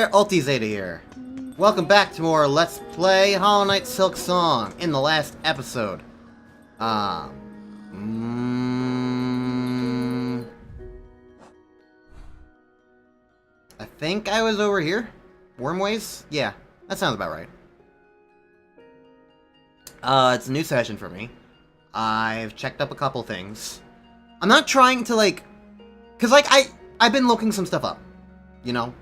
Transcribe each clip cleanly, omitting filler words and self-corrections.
there, Ultizeta here. Welcome back to more Let's Play Hollow Knight Silksong. In the last episode, I think I was over here? Wormways? Yeah, that sounds about right. It's a new session for me. I've checked up a couple things. I'm not trying to, like... Because, like, I've been looking some stuff up. You know?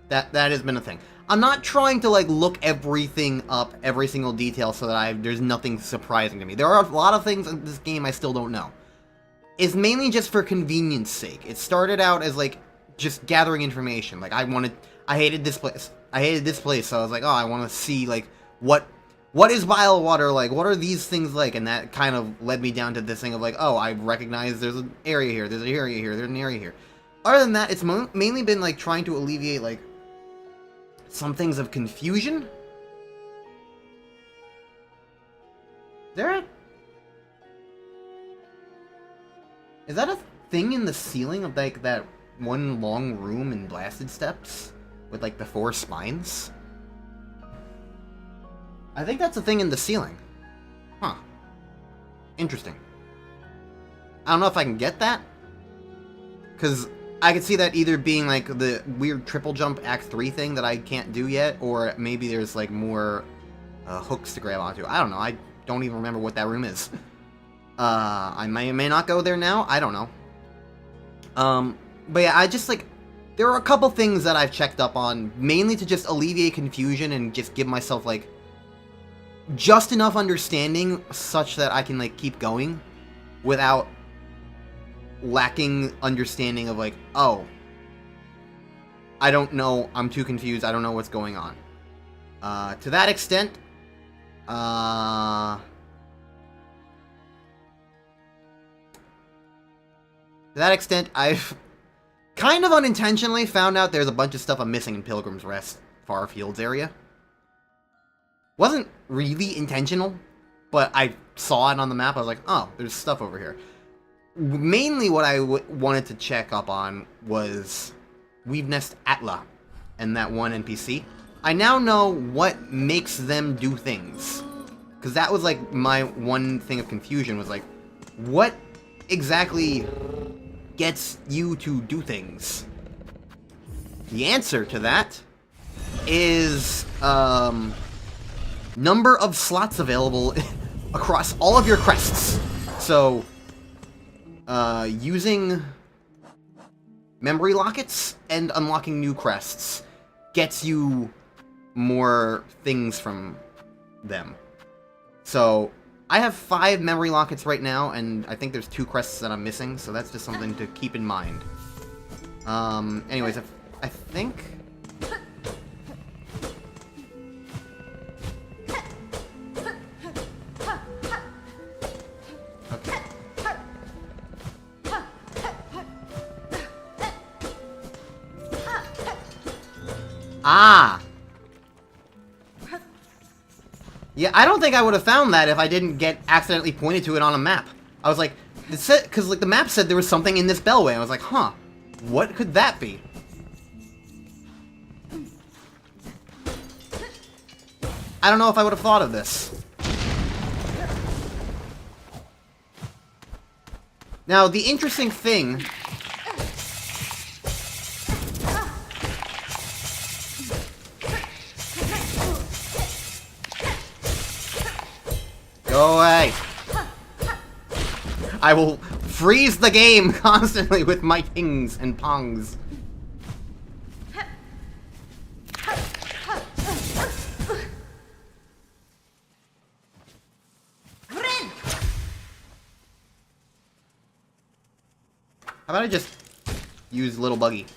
That has been a thing. I'm not trying to, like, look everything up, every single detail, so that there's nothing surprising to me. There are a lot of things in this game I still don't know. It's mainly just for convenience sake. It started out as, like, just gathering information. Like, I hated this place. I hated this place, so I was like, oh, I want to see, like, what is bile water like? What are these things like? And that kind of led me down to this thing of, like, oh, I recognize there's an area here, there's an area here, there's an area here. Other than that, it's mainly been, like, trying to alleviate, like, some things of confusion? Is that a thing in the ceiling of, like, that one long room in Blasted Steps? With, like, the 4 spines? I think that's a thing in the ceiling. Huh. Interesting. I don't know if I can get that. Because I could see that either being, like, the weird triple jump Act 3 thing that I can't do yet, or maybe there's, like, more hooks to grab onto. I don't know. I don't even remember what that room is. I may or may not go there now. I don't know. But yeah, I just, like, there are a couple things that I've checked up on, mainly to just alleviate confusion and just give myself, like, just enough understanding such that I can, like, keep going without lacking understanding of, like, oh, I don't know, I'm too confused, I don't know what's going on. To that extent, I've kind of unintentionally found out there's a bunch of stuff I'm missing in Pilgrim's Rest, Far Fields area. Wasn't really intentional, but I saw it on the map, I was like, oh, there's stuff over here. Mainly what I wanted to check up on was Weavenest Atla and that one NPC. I now know what makes them do things. Because that was, like, my one thing of confusion was, like, what exactly gets you to do things? The answer to that is, number of slots available across all of your crests. So, using memory lockets and unlocking new crests gets you more things from them. So, I have 5 memory lockets right now, and I think there's 2 crests that I'm missing, so that's just something to keep in mind. Anyways, I think... Ah! Yeah, I don't think I would have found that if I didn't get accidentally pointed to it on a map. I was like, because, like, the map said there was something in this bellway. I was like, huh, what could that be? I don't know if I would have thought of this. Now, the interesting thing... Go away! I will freeze the game constantly with my pings and pongs. How about I just use Little Buggy?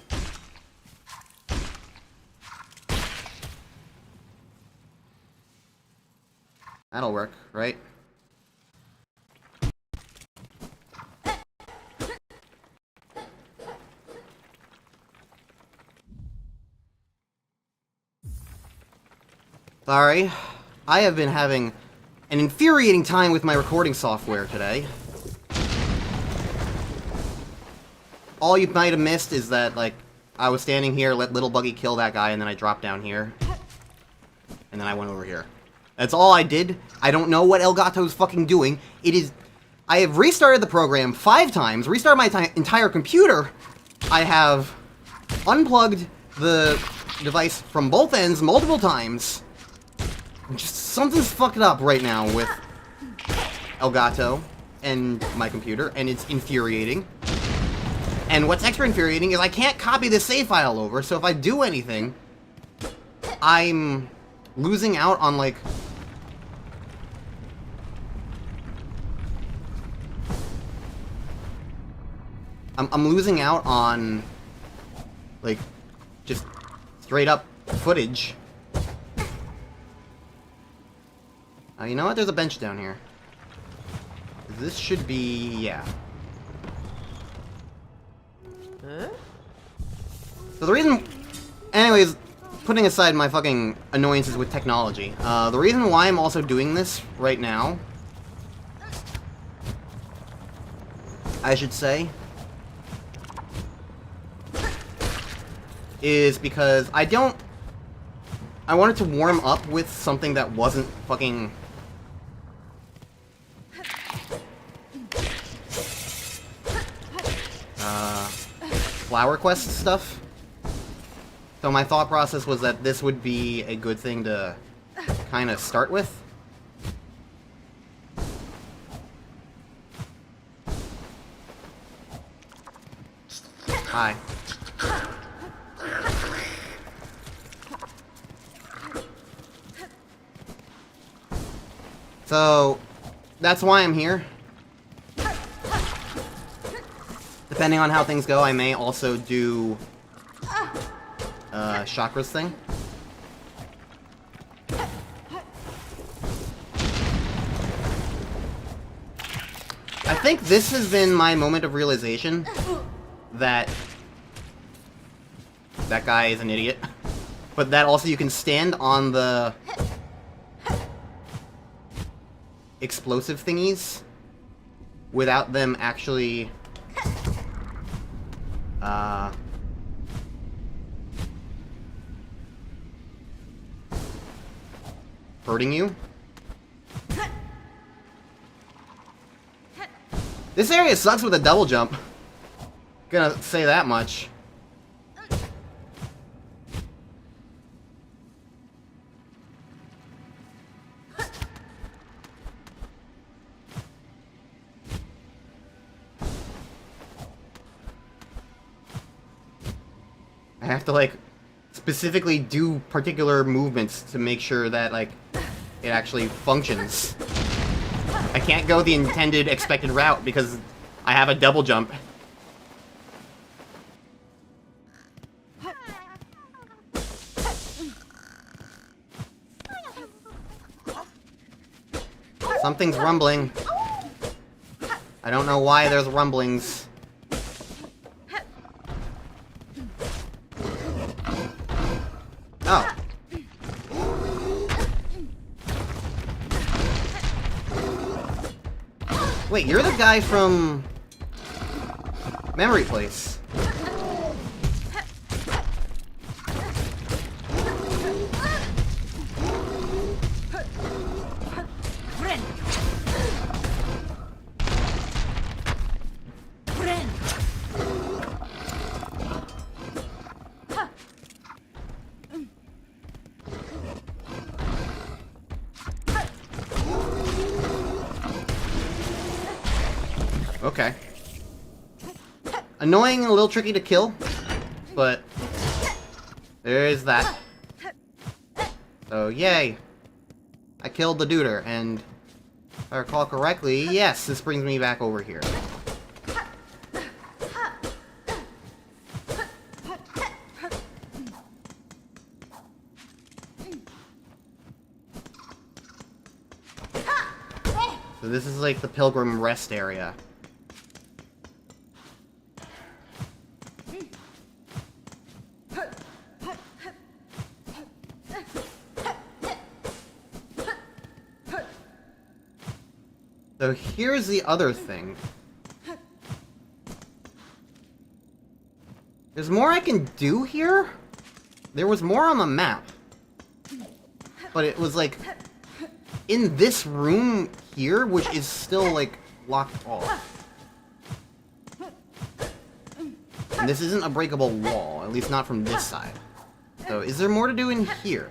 That'll work, right? Sorry, I have been having an infuriating time with my recording software today. All you might have missed is that, like, I was standing here, let Little Buggy kill that guy, and then I dropped down here. And then I went over here. That's all I did. I don't know what Elgato's fucking doing. It is... I have restarted the program 5 times, restarted my entire computer. I have unplugged the device from both ends multiple times. Just something's fucked up right now with Elgato and my computer, and it's infuriating. And what's extra infuriating is I can't copy the save file over, so if I do anything, I'm losing out on, like... I'm losing out on, like, just straight up footage. You know what? There's a bench down here. This should be... yeah. Huh? So the reason... anyways, putting aside my fucking annoyances with technology, the reason why I'm also doing this right now, I should say, is because I wanted to warm up with something that wasn't fucking... Flower Quest stuff. So my thought process was that this would be a good thing to kind of start with. Hi. So, that's why I'm here. Depending on how things go, I may also do chakras thing. I think this has been my moment of realization that that guy is an idiot. But that also you can stand on the explosive thingies without them actually hurting you. This area sucks with a double jump. Gonna say that much. I have to, like, specifically do particular movements to make sure that, like, it actually functions. I can't go the intended, expected route because I have a double jump. Something's rumbling. I don't know why there's rumblings. Oh. Wait, you're the guy from Memory Place. Okay. Annoying and a little tricky to kill, but there is that. So, yay. I killed the duder, and if I recall correctly, yes, this brings me back over here. So this is like the Pilgrim Rest area. So here's the other thing. There's more I can do here? There was more on the map. But it was, like, in this room here, which is still, like, locked off. And this isn't a breakable wall, at least not from this side. So, is there more to do in here?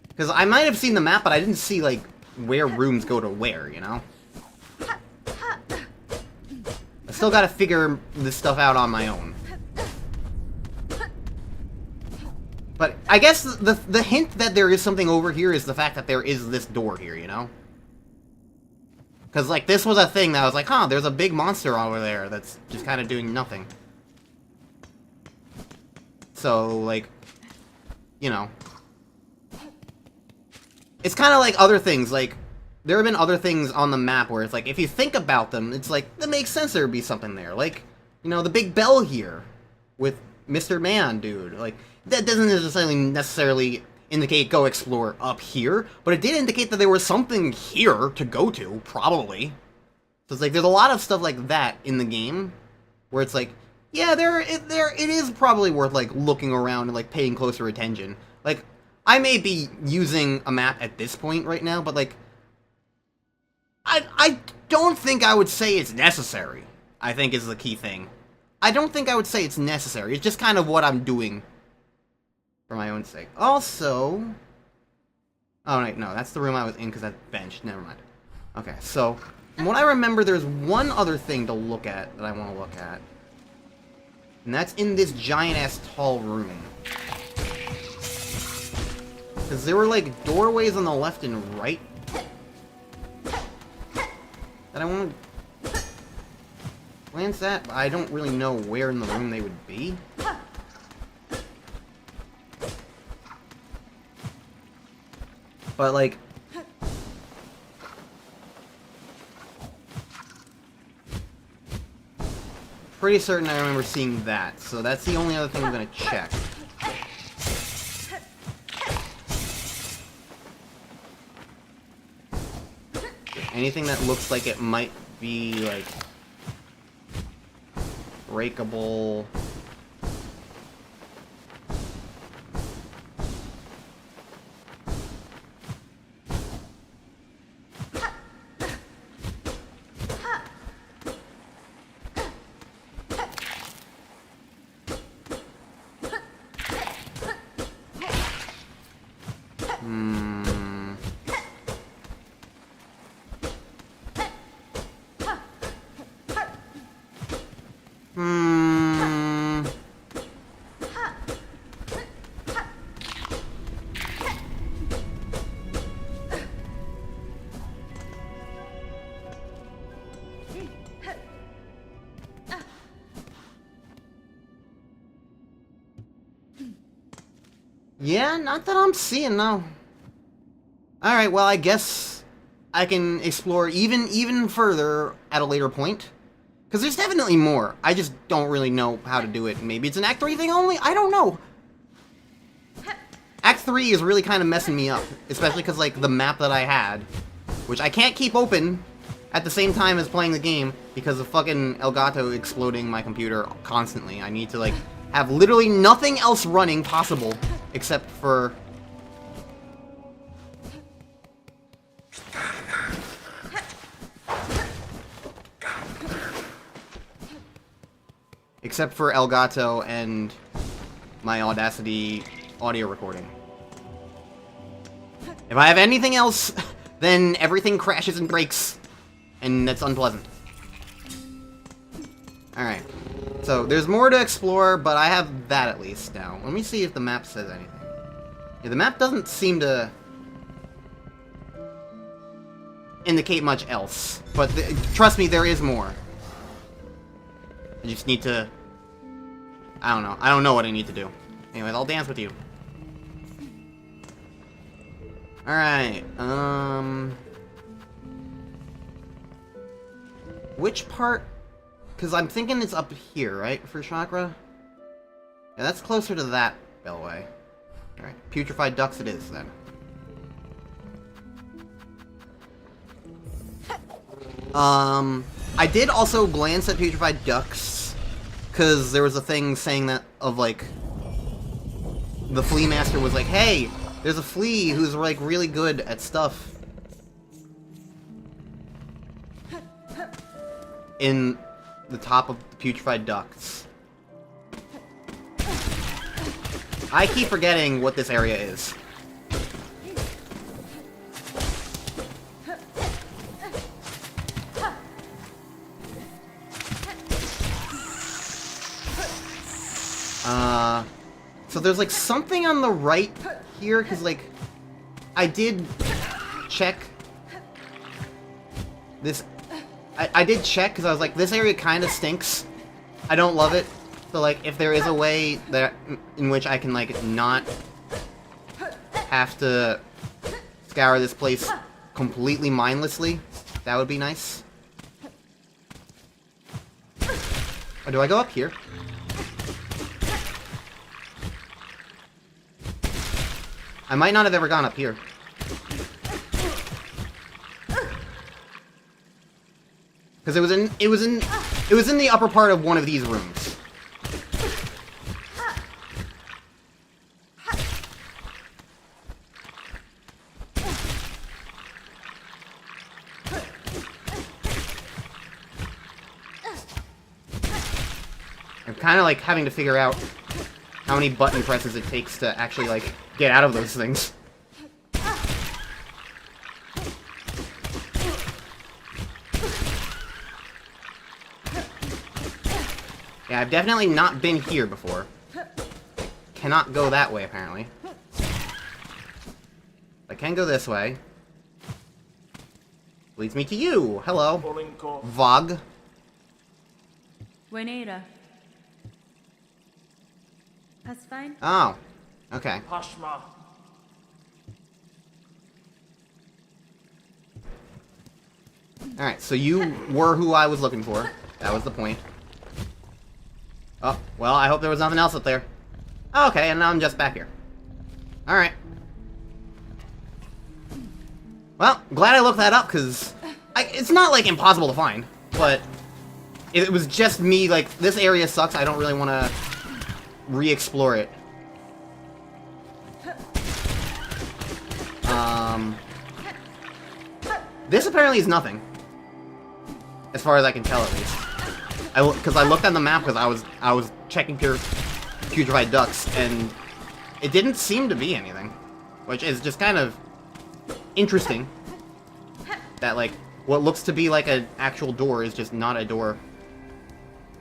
Because I might have seen the map, but I didn't see, like, where rooms go to where, you know? I still gotta figure this stuff out on my own. But I guess the hint that there is something over here is the fact that there is this door here, you know? Because, like, this was a thing that I was like, huh, there's a big monster over there that's just kind of doing nothing. So, like, you know. It's kind of like other things, like, there have been other things on the map where it's like, if you think about them, it's like, that makes sense there would be something there. Like, you know, the big bell here with Mr. Man, dude. Like, that doesn't necessarily indicate go explore up here, but it did indicate that there was something here to go to, probably. So it's like, there's a lot of stuff like that in the game, where it's like, yeah, it is probably worth, like, looking around and, like, paying closer attention. Like, I may be using a map at this point right now, but, like, I don't think I would say it's necessary, I think is the key thing. I don't think I would say it's necessary. It's just kind of what I'm doing for my own sake. Also... Oh, right, no, that's the room I was in because that's bench. Never mind. Okay, so, from what I remember, there's one other thing to look at that I want to look at. And that's in this giant-ass tall room. Because there were, like, doorways on the left and right that I want to glance at, but I don't really know where in the room they would be. But, like... pretty certain I remember seeing that, so that's the only other thing I'm gonna check. Anything that looks like it might be, like, breakable. Yeah, not that I'm seeing, no. Alright, well, I guess I can explore even further at a later point. Because there's definitely more. I just don't really know how to do it. Maybe it's an Act 3 thing only? I don't know. Act 3 is really kind of messing me up. Especially because, like, the map that I had, which I can't keep open at the same time as playing the game because of fucking Elgato exploding my computer constantly. I need to, like, have literally nothing else running possible except for... except for Elgato and my Audacity audio recording. If I have anything else, then everything crashes and breaks, and that's unpleasant. Alright. So, there's more to explore, but I have that at least now. Let me see if the map says anything. Yeah, the map doesn't seem to indicate much else. But trust me, there is more. I just need to... I don't know. I don't know what I need to do. Anyways, I'll dance with you. Alright, which part... because I'm thinking it's up here, right, for chakra? Yeah, that's closer to that bellway. Alright, putrefied ducts it is, then. I did also glance at putrefied ducks, because there was a thing saying that of like the flea master was like, hey, there's a flea who's like really good at stuff in the top of the putrefied ducts. I keep forgetting what this area is. So there's like something on the right here, because like I did check this. I did check because I was like, this area kind of stinks. I don't love it. So like, if there is a way that in which I can like not have to scour this place completely mindlessly, that would be nice. Or do I go up here? I might not have ever gone up here. Because it was in the upper part of one of these rooms. I'm kind of like having to figure out how many button presses it takes to actually like get out of those things. Yeah, I've definitely not been here before. Cannot go that way, apparently. I can go this way. Leads me to you. Hello. Vog. Buenera. That's fine. Oh. Okay. Pashma. Alright, so you were who I was looking for. That was the point. Oh, well, I hope there was nothing else up there. Okay, and now I'm just back here. Alright. Well, glad I looked that up, because it's not, like, impossible to find, but it was just me, like, this area sucks, I don't really want to re-explore it. This apparently is nothing. As far as I can tell, at least. Because I looked on the map because I was checking putrefied ducts, and it didn't seem to be anything. Which is just kind of interesting. That, like, what looks to be like an actual door is just not a door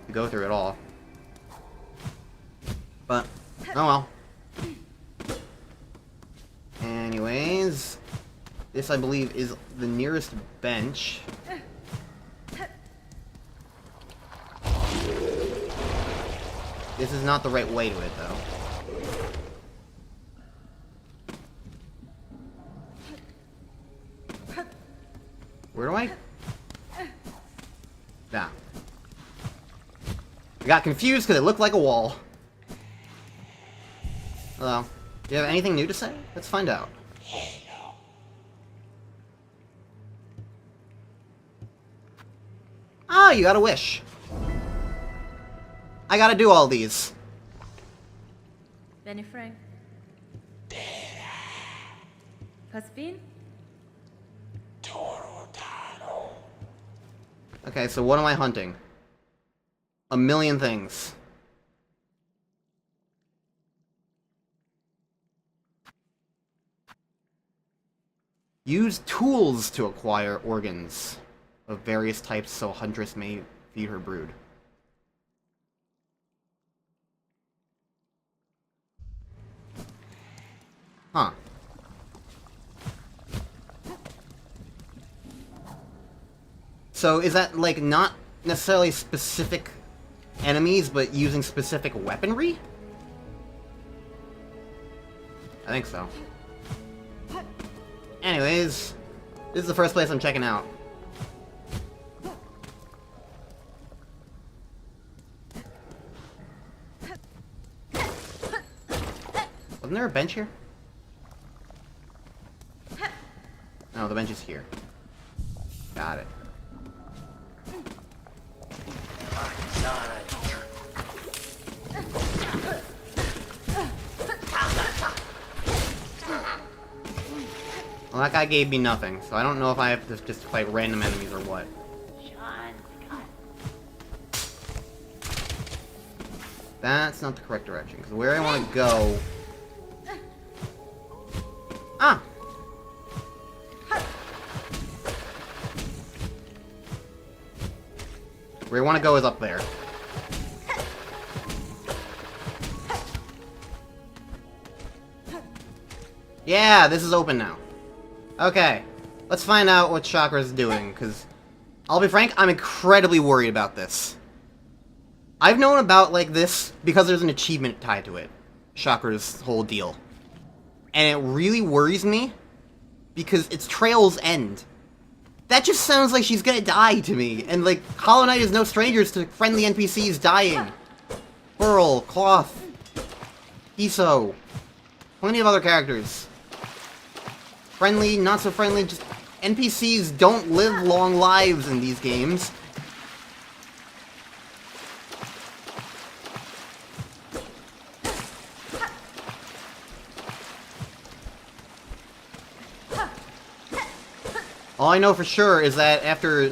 to go through at all. But, oh well. Anyways, this I believe is the nearest bench. This is not the right way to it, though. Where do I? Nah. I got confused because it looked like a wall. Hello. Do you have anything new to say? Let's find out. Ah, you got a wish. I gotta do all these. Benny Frank. Paspin? Okay, so what am I hunting? A million things. Use tools to acquire organs of various types so Huntress may feed her brood. Huh. So is that, like, not necessarily specific enemies, but using specific weaponry? I think so. Anyways, this is the first place I'm checking out. Wasn't there a bench here? No, the bench is here. Got it. Well, that guy gave me nothing, so I don't know if I have to just fight random enemies or what. That's not the correct direction, because where I want to go... Ah! Where I want to go is up there. Yeah, this is open now. Okay, let's find out what Chakra's doing, because... I'll be frank, I'm incredibly worried about this. I've known about, like, this because there's an achievement tied to it. Chakra's whole deal. And it really worries me because it's Trail's End. That just sounds like she's gonna die to me. And, like, Hollow Knight is no strangers to friendly NPCs dying. Pearl, Cloth, Hiso, plenty of other characters. Friendly, not so friendly, just NPCs don't live long lives in these games. All I know for sure is that after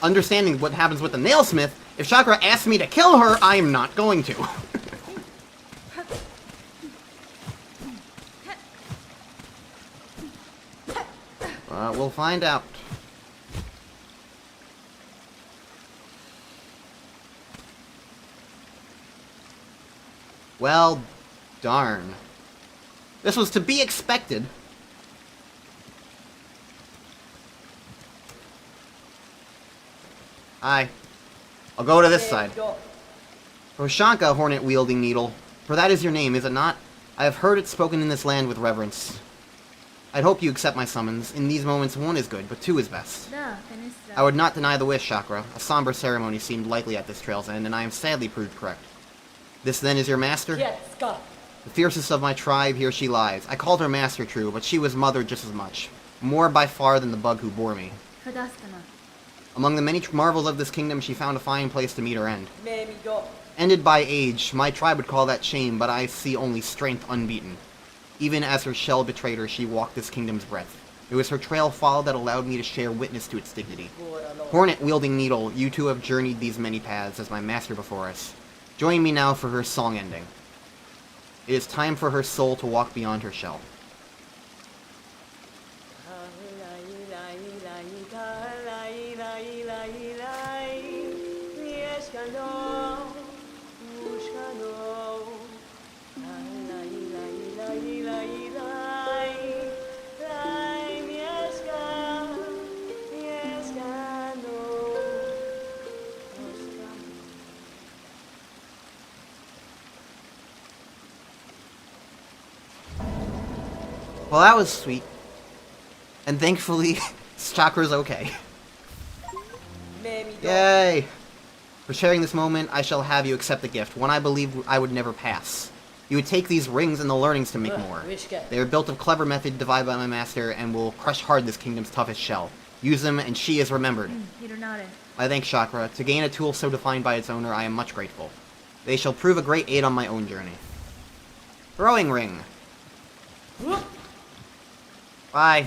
understanding what happens with the Nailsmith, if Chakra asks me to kill her, I am not going to. We'll find out. Well, darn. This was to be expected. I'll go to this side. Poshanka, hornet-wielding needle. For that is your name, is it not? I have heard it spoken in this land with reverence. I'd hope you accept my summons. In these moments, one is good, but two is best. I would not deny the wish, Chakra. A somber ceremony seemed likely at this trail's end, and I am sadly proved correct. This, then, is your master? Yes, God. The fiercest of my tribe, here she lies. I called her master, true, but she was mother just as much. More by far than the bug who bore me. Among the many marvels of this kingdom, she found a fine place to meet her end. Ended by age, my tribe would call that shame, but I see only strength unbeaten. Even as her shell betrayed her, she walked this kingdom's breadth. It was her trail follow that allowed me to share witness to its dignity. Hornet-wielding needle, you two have journeyed these many paths as my master before us. Join me now for her song ending. It is time for her soul to walk beyond her shell. Well, that was sweet. And thankfully, Chakra's okay. Yay! For sharing this moment, I shall have you accept the gift, one I believe I would never pass. You would take these rings and the learnings to make more. They are built of clever method devised by my master and will crush hard this kingdom's toughest shell. Use them and she is remembered. I thank Chakra. To gain a tool so defined by its owner, I am much grateful. They shall prove a great aid on my own journey. Throwing ring. Bye.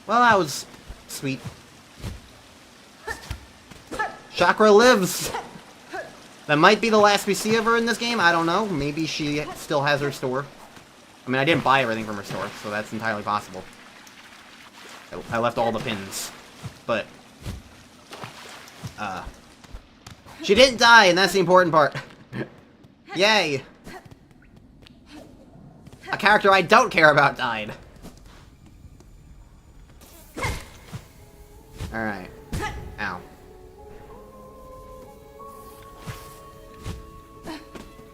Well, that was sweet. Chakra lives! That might be the last we see of her in this game, I don't know. Maybe she still has her store. I mean, I didn't buy everything from her store, so that's entirely possible. I left all the pins. But... she didn't die, and that's the important part. Yay! A character I don't care about died. Alright. Ow.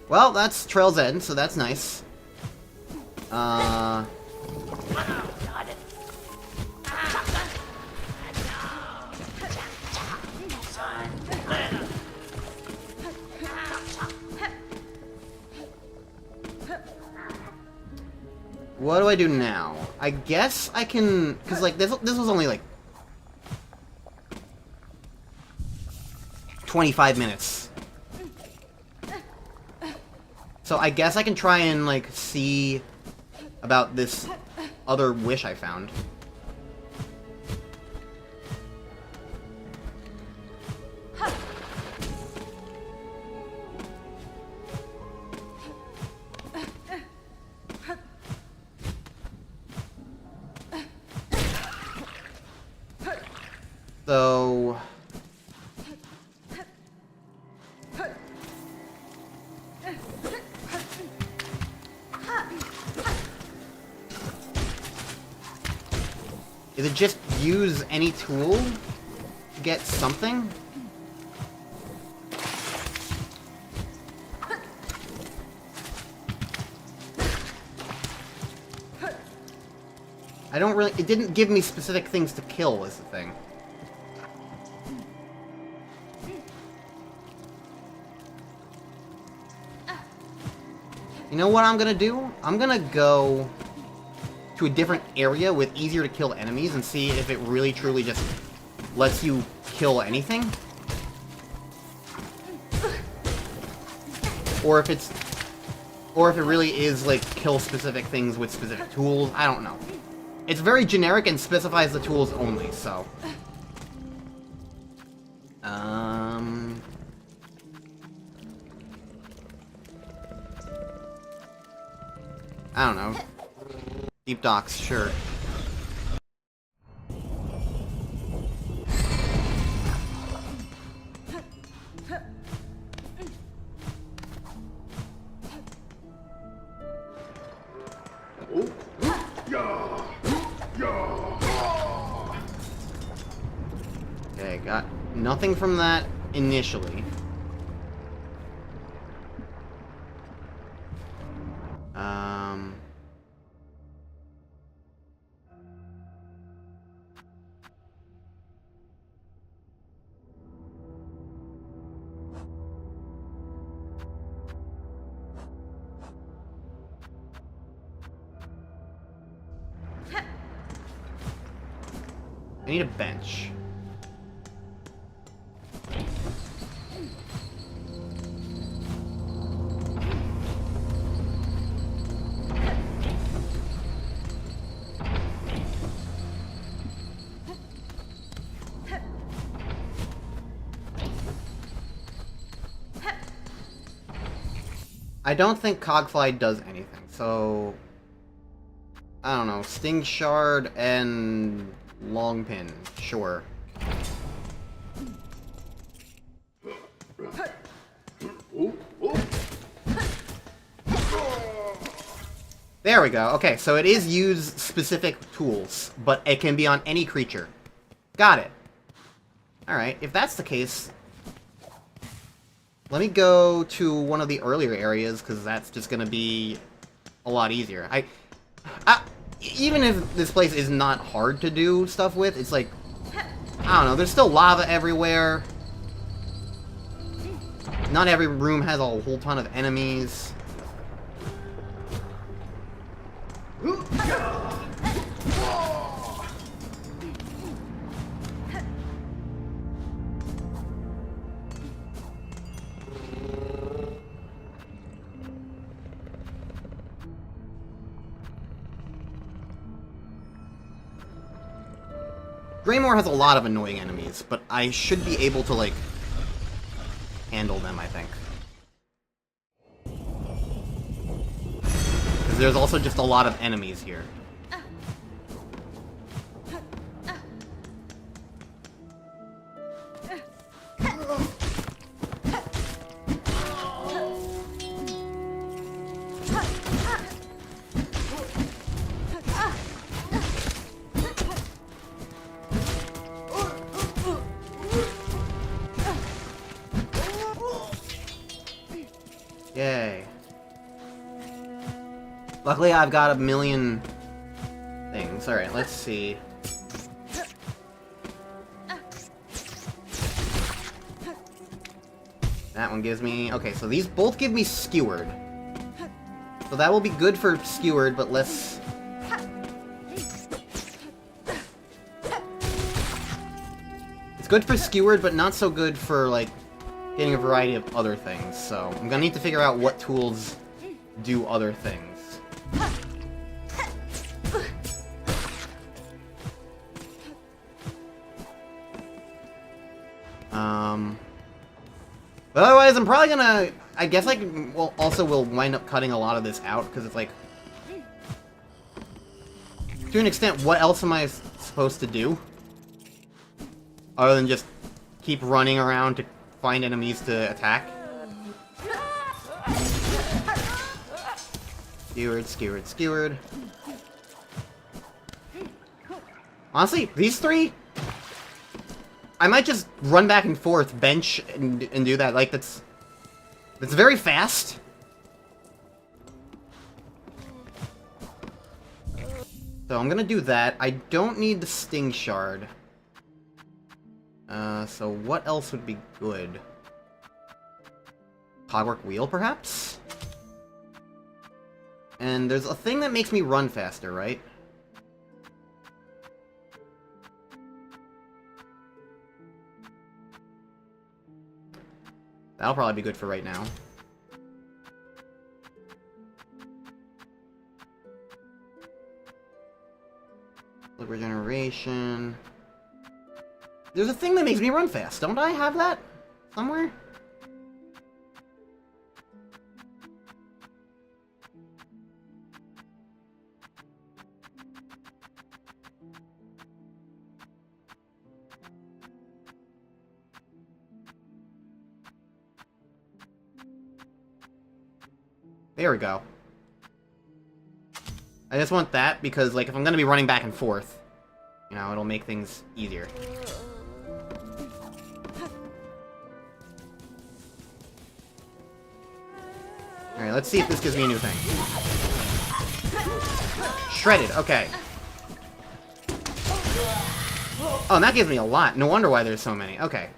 Well, that's Trail's End, so that's nice. What do I do now? I guess I can... Because, like, this was only, like... 25 minutes. So I guess I can try and, like, see about this other wish I found. So... Is it just use any tool to get something? I don't really... It didn't give me specific things to kill, is the thing. You know what I'm gonna do? I'm gonna go to a different area with easier to kill enemies and see if it really truly just lets you kill anything. Or if it's... Or if it really is, like, kill specific things with specific tools. I don't know. It's very generic and specifies the tools only, so... I don't know. Deep docks, sure. Okay, got nothing from that initially. I need a bench. I don't think Cogfly does anything, so... I don't know, Sting Shard and Long Pin, sure. There we go. Okay, so it is use specific tools, but it can be on any creature. Got it. Alright, if that's the case... Let me go to one of the earlier areas, because that's just going to be a lot easier. Even if this place is not hard to do stuff with, it's like... I don't know, there's still lava everywhere. Not every room has a whole ton of enemies. Greymore has a lot of annoying enemies, but I should be able to, like, handle them, I think. Because there's also just a lot of enemies here. Yay. Luckily, I've got a million things. Alright, let's see. That one gives me... Okay, so these both give me Skewered. So that will be good for Skewered, but less... It's good for Skewered, but not so good for, like, getting a variety of other things, so I'm gonna need to figure out what tools do other things. But otherwise, I'm probably gonna... I guess I will also will wind up cutting a lot of this out, because it's like... To an extent, what else am I supposed to do? Other than just keep running around to find enemies to attack? Skewered, skewered, skewered. Honestly, these three... I might just run back and forth, bench, and do that. Like, that's very fast. So I'm gonna do that. I don't need the Sting Shard. So what else would be good? Cogwork Wheel, perhaps? And there's a thing that makes me run faster, right? That'll probably be good for right now. Look, regeneration. There's a thing that makes me run fast. Don't I have that somewhere? There we go. I just want that because, like, if I'm gonna be running back and forth, you know, it'll make things easier. Alright, let's see if this gives me a new thing. Shredded, okay. Oh, and that gives me a lot. No wonder why there's so many. Okay.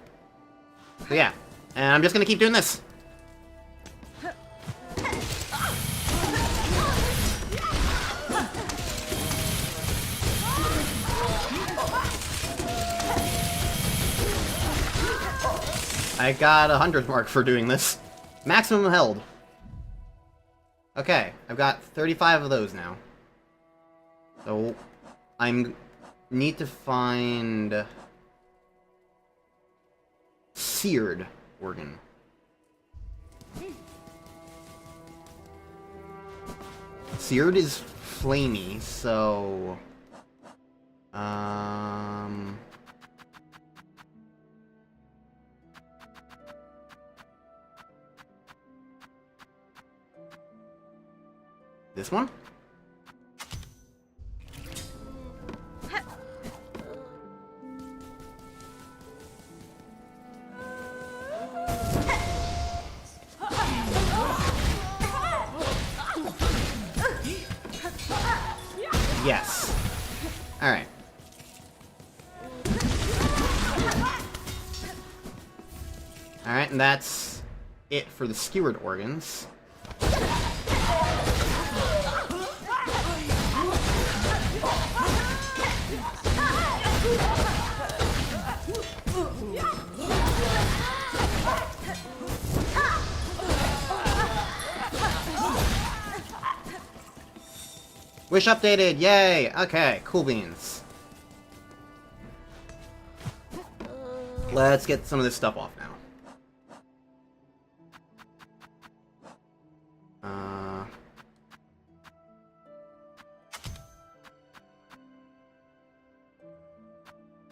So yeah. And I'm just gonna keep doing this. I got a 100 mark for doing this. Maximum held. Okay, I've got 35 of those now. So, I need to find... Seared organ. Seared is flamey, so... This one? Yes. Alright. Alright, and that's it for the skewered organs. Wish updated! Yay! Okay, cool beans. Let's get some of this stuff off now.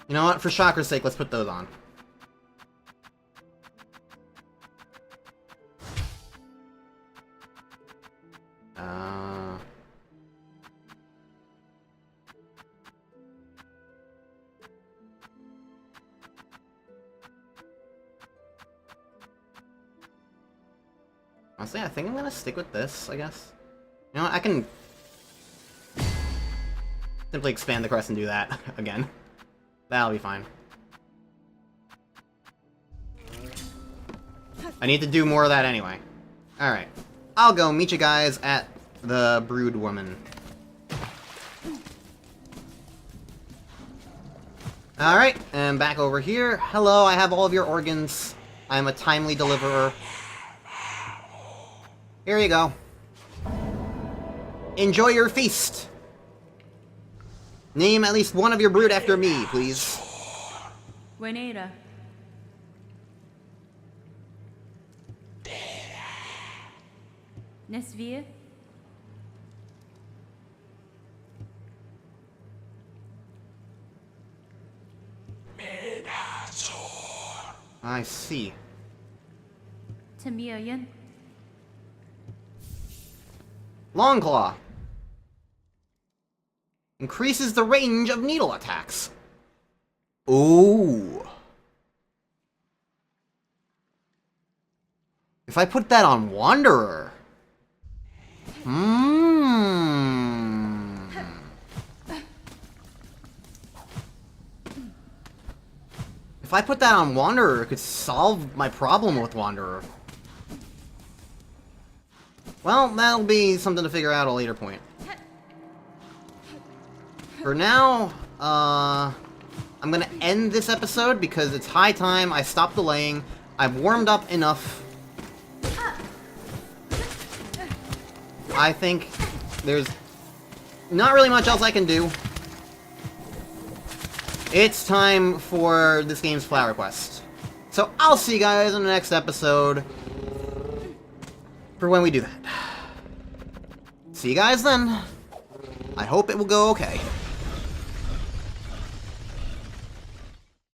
You know what? For Chakra's sake, let's put those on. Honestly, I think I'm gonna stick with this, I guess. You know what? I can simply expand the crest and do that again. That'll be fine. I need to do more of that anyway. Alright. I'll go meet you guys at the Brood Woman. Alright, and back over here. Hello, I have all of your organs. I'm a timely deliverer. Here you go. Enjoy your feast. Name at least one of your brood after me, please. Buenera. Nesvir. I see. Tamirian. Longclaw. Increases the range of needle attacks. Ooh. If I put that on Wanderer... If I put that on Wanderer, it could solve my problem with Wanderer. Well, that'll be something to figure out at a later point. For now, I'm gonna end this episode because it's high time I stop delaying. I've warmed up enough. I think there's not really much else I can do. It's time for this game's Flower Quest. So I'll see you guys in the next episode for when we do that. See you guys then. I hope it will go okay.